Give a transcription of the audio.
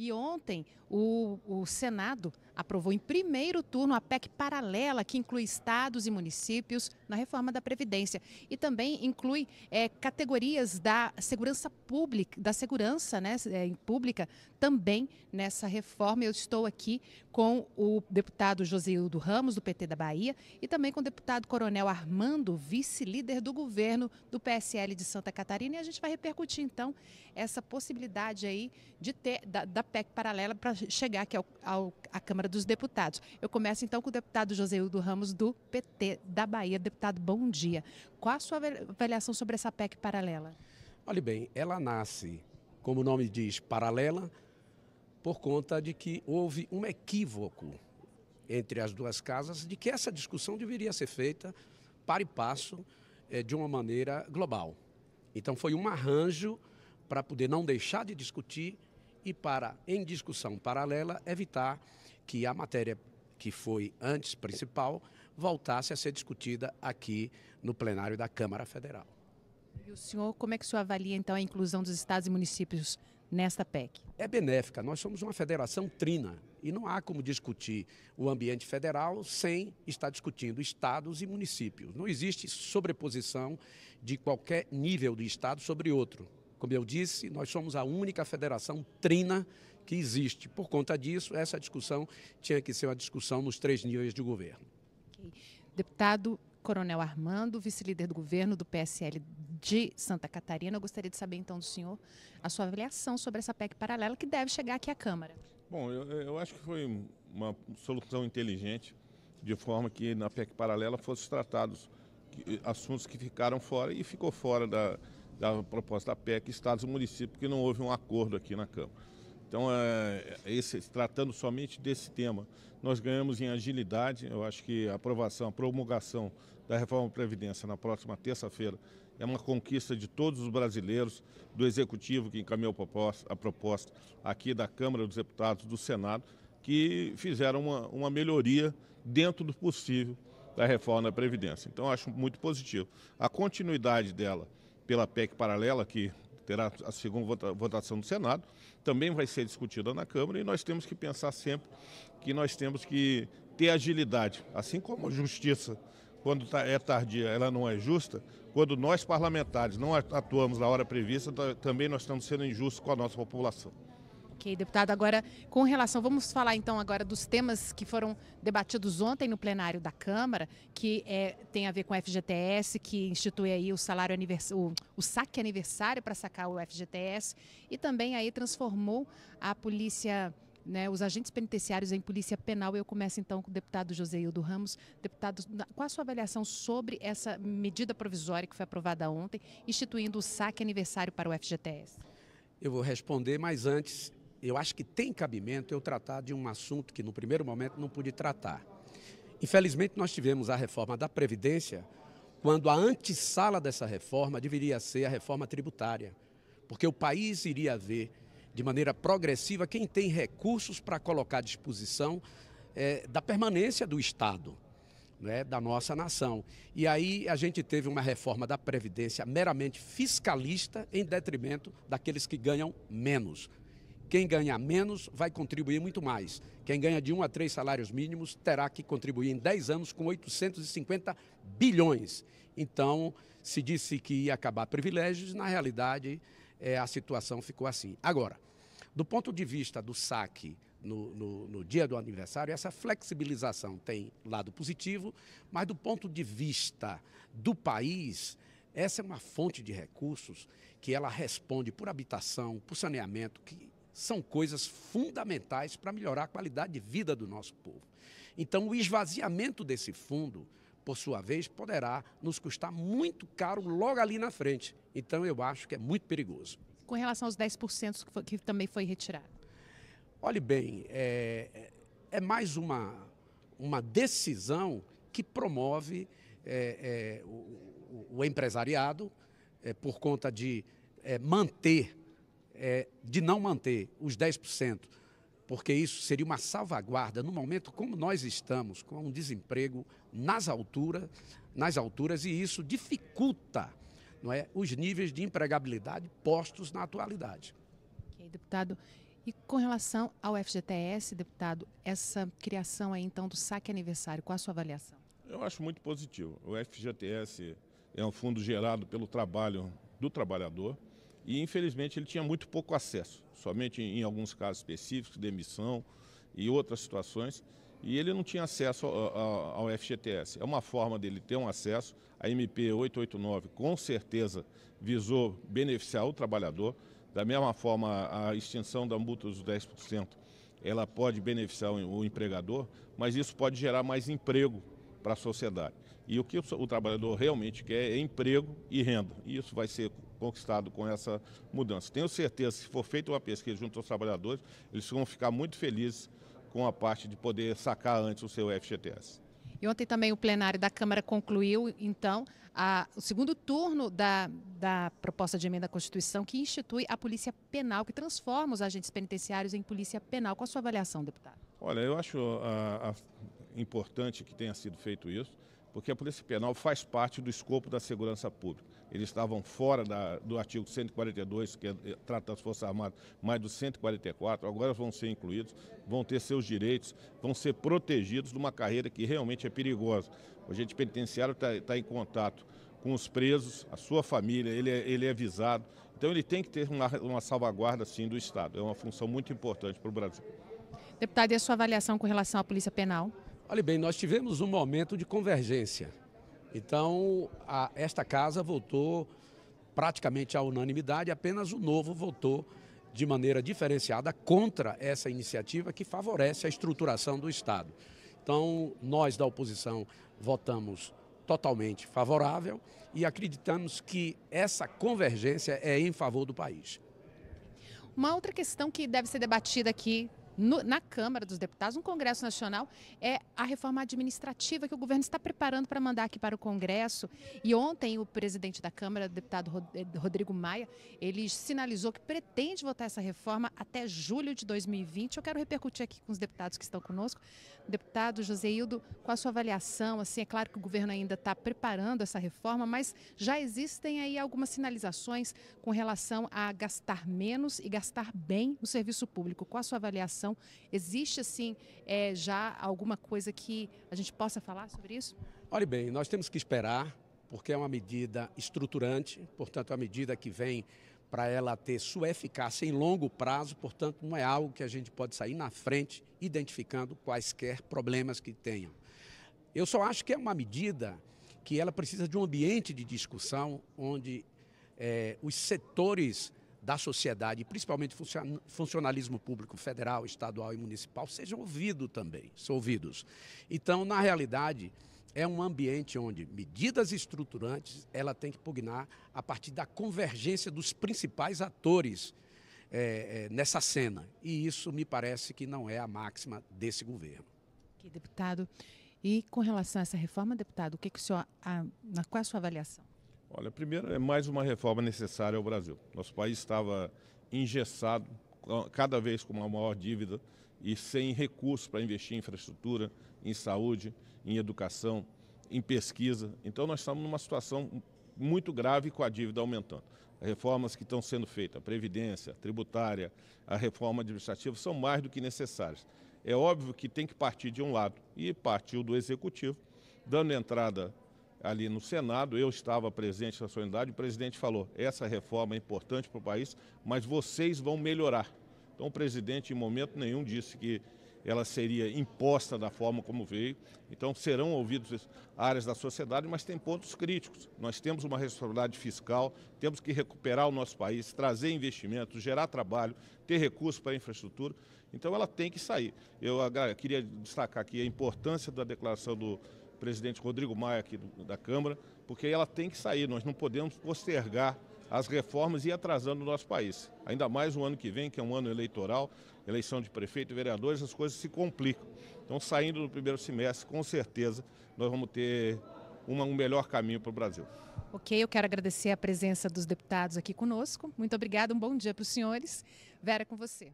E ontem o Senado aprovou em primeiro turno a PEC paralela que inclui estados e municípios na reforma da Previdência e também inclui categorias da segurança pública, da segurança, né, pública também nessa reforma. Eu estou aqui com o deputado Joseildo Ramos, do PT da Bahia, e também com o deputado Coronel Armando, vice-líder do governo do PSL de Santa Catarina. E a gente vai repercutir, então, essa possibilidade aí de ter da PEC paralela para chegar aqui à Câmara dos Deputados. Eu começo, então, com o deputado Joseildo Ramos, do PT da Bahia. Deputado, bom dia. Qual a sua avaliação sobre essa PEC paralela? Olha bem, ela nasce, como o nome diz, paralela, por conta de que houve um equívoco entre as duas casas de que essa discussão deveria ser feita para e passo de uma maneira global. Então foi um arranjo para poder não deixar de discutir e para, em discussão paralela, evitar que a matéria que foi antes principal voltasse a ser discutida aqui no plenário da Câmara Federal. E o senhor, como é que o senhor avalia, então, a inclusão dos estados e municípios nesta PEC? É benéfica. Nós somos uma federação trina e não há como discutir o ambiente federal sem estar discutindo estados e municípios. Não existe sobreposição de qualquer nível de estado sobre outro. Como eu disse, nós somos a única federação trina que existe. Por conta disso, essa discussão tinha que ser uma discussão nos 3 níveis de governo. Okay. Deputado Coronel Armando, vice-líder do governo do PSL de Santa Catarina, eu gostaria de saber então do senhor a sua avaliação sobre essa PEC paralela que deve chegar aqui à Câmara. Bom, eu acho que foi uma solução inteligente, de forma que na PEC paralela fossem tratados assuntos que ficaram fora e ficou fora da proposta da PEC, estados e municípios, porque não houve um acordo aqui na Câmara. Então, tratando somente desse tema, nós ganhamos em agilidade. Eu acho que a aprovação, a promulgação da reforma da Previdência na próxima terça-feira é uma conquista de todos os brasileiros, do Executivo que encaminhou a proposta aqui da Câmara dos Deputados, do Senado, que fizeram uma melhoria dentro do possível da reforma da Previdência. Então, eu acho muito positivo. A continuidade dela pela PEC paralela, que terá a segunda votação do Senado, também vai ser discutida na Câmara e nós temos que pensar sempre que nós temos que ter agilidade, assim como a justiça, quando é tardia, ela não é justa, quando nós parlamentares não atuamos na hora prevista, também nós estamos sendo injustos com a nossa população. Ok, deputado, agora com relação, vamos falar então agora dos temas que foram debatidos ontem no plenário da Câmara, que tem a ver com o FGTS, que institui aí o salário o saque aniversário para sacar o FGTS e também aí transformou a polícia, né, os agentes penitenciários em polícia penal. Eu começo então com o deputado Joseildo Ramos. Deputado, qual a sua avaliação sobre essa medida provisória que foi aprovada ontem, instituindo o saque aniversário para o FGTS? Eu vou responder, mas antes, eu acho que tem cabimento eu tratar de um assunto que no primeiro momento não pude tratar. Infelizmente, nós tivemos a reforma da Previdência, quando a antessala dessa reforma deveria ser a reforma tributária, porque o país iria ver de maneira progressiva quem tem recursos para colocar à disposição da permanência do Estado, né, da nossa nação. E aí a gente teve uma reforma da Previdência meramente fiscalista em detrimento daqueles que ganham menos. Quem ganha menos vai contribuir muito mais. Quem ganha de 1 a 3 salários mínimos terá que contribuir em 10 anos com 850 bilhões. Então, se disse que ia acabar privilégios, na realidade a situação ficou assim. Agora, do ponto de vista do saque no dia do aniversário, essa flexibilização tem lado positivo, mas do ponto de vista do país, essa é uma fonte de recursos que ela responde por habitação, por saneamento, que são coisas fundamentais para melhorar a qualidade de vida do nosso povo. Então, o esvaziamento desse fundo, por sua vez, poderá nos custar muito caro logo ali na frente. Então, eu acho que é muito perigoso. Com relação aos 10% que também foi retirado? Olhe bem, é mais uma decisão que promove o empresariado por conta de não manter os 10%, porque isso seria uma salvaguarda no momento como nós estamos, com um desemprego nas alturas, e isso dificulta, não é, os níveis de empregabilidade postos na atualidade. Ok, deputado. E com relação ao FGTS, deputado, essa criação aí então do saque aniversário, qual a sua avaliação? Eu acho muito positivo. O FGTS é um fundo gerado pelo trabalho do trabalhador e, infelizmente, ele tinha muito pouco acesso, somente em alguns casos específicos, demissão e outras situações, e ele não tinha acesso ao FGTS. É uma forma dele ter um acesso. A MP 889 com certeza visou beneficiar o trabalhador. Da mesma forma, a extinção da multa dos 10%, ela pode beneficiar o empregador, mas isso pode gerar mais emprego para a sociedade. E o que o trabalhador realmente quer é emprego e renda. E isso vai ser conquistado com essa mudança. Tenho certeza, se for feita uma pesquisa junto aos trabalhadores, eles vão ficar muito felizes com a parte de poder sacar antes o seu FGTS. E ontem também o plenário da Câmara concluiu, então, o segundo turno da proposta de emenda à Constituição que institui a Polícia Penal, que transforma os agentes penitenciários em Polícia Penal. Qual a sua avaliação, deputado? Olha, eu acho importante que tenha sido feito isso, porque a Polícia Penal faz parte do escopo da segurança pública. Eles estavam fora do artigo 142, que trata das Forças Armadas, mais do 144, agora vão ser incluídos, vão ter seus direitos, vão ser protegidos de uma carreira que realmente é perigosa. O agente penitenciário está em contato com os presos, a sua família, ele é visado, então ele tem que ter uma salvaguarda, sim, do Estado. É uma função muito importante para o Brasil. Deputado, e a sua avaliação com relação à Polícia Penal? Olha bem, nós tivemos um momento de convergência. Então, esta casa votou praticamente à unanimidade, apenas o Novo votou de maneira diferenciada contra essa iniciativa que favorece a estruturação do Estado. Então, nós da oposição votamos totalmente favorável e acreditamos que essa convergência é em favor do país. Uma outra questão que deve ser debatida aqui na Câmara dos Deputados, no Congresso Nacional, é a reforma administrativa que o governo está preparando para mandar aqui para o Congresso. E ontem o presidente da Câmara, o deputado Rodrigo Maia, ele sinalizou que pretende votar essa reforma até julho de 2020. Eu quero repercutir aqui com os deputados que estão conosco. Deputado Joséildo, qual a sua avaliação? Assim, é claro que o governo ainda está preparando essa reforma, mas já existem aí algumas sinalizações com relação a gastar menos e gastar bem no serviço público. Qual a sua avaliação? Existe, assim, já alguma coisa que a gente possa falar sobre isso? Olha bem, nós temos que esperar, porque é uma medida estruturante, portanto, é uma medida que vem para ela ter sua eficácia em longo prazo, portanto, não é algo que a gente pode sair na frente identificando quaisquer problemas que tenham. Eu só acho que é uma medida que ela precisa de um ambiente de discussão onde os setores da sociedade, principalmente funcionalismo público federal, estadual e municipal, sejam ouvidos. Então, na realidade, é um ambiente onde medidas estruturantes ela tem que pugnar a partir da convergência dos principais atores nessa cena. E isso me parece que não é a máxima desse governo. Ok, deputado. E com relação a essa reforma, deputado, qual é a sua avaliação? Olha, primeiro, é mais uma reforma necessária ao Brasil. Nosso país estava engessado, cada vez com uma maior dívida e sem recursos para investir em infraestrutura, em saúde, em educação, em pesquisa. Então, nós estamos numa situação muito grave com a dívida aumentando. As reformas que estão sendo feitas, a Previdência, a tributária, a reforma administrativa, são mais do que necessárias. É óbvio que tem que partir de um lado, e partiu do Executivo, dando entrada ali no Senado. Eu estava presente na sua unidade, o presidente falou, essa reforma é importante para o país, mas vocês vão melhorar. Então o presidente em momento nenhum disse que ela seria imposta da forma como veio, então serão ouvidos áreas da sociedade, mas tem pontos críticos. Nós temos uma responsabilidade fiscal, temos que recuperar o nosso país, trazer investimentos, gerar trabalho, ter recursos para a infraestrutura, então ela tem que sair. Eu queria destacar aqui a importância da declaração do presidente Rodrigo Maia aqui da Câmara, porque ela tem que sair, nós não podemos postergar as reformas e ir atrasando o nosso país. Ainda mais o ano que vem, que é um ano eleitoral, eleição de prefeito e vereadores, as coisas se complicam. Então, saindo do primeiro semestre, com certeza, nós vamos ter um melhor caminho para o Brasil. Ok, eu quero agradecer a presença dos deputados aqui conosco. Muito obrigada, um bom dia para os senhores. Vera, com você.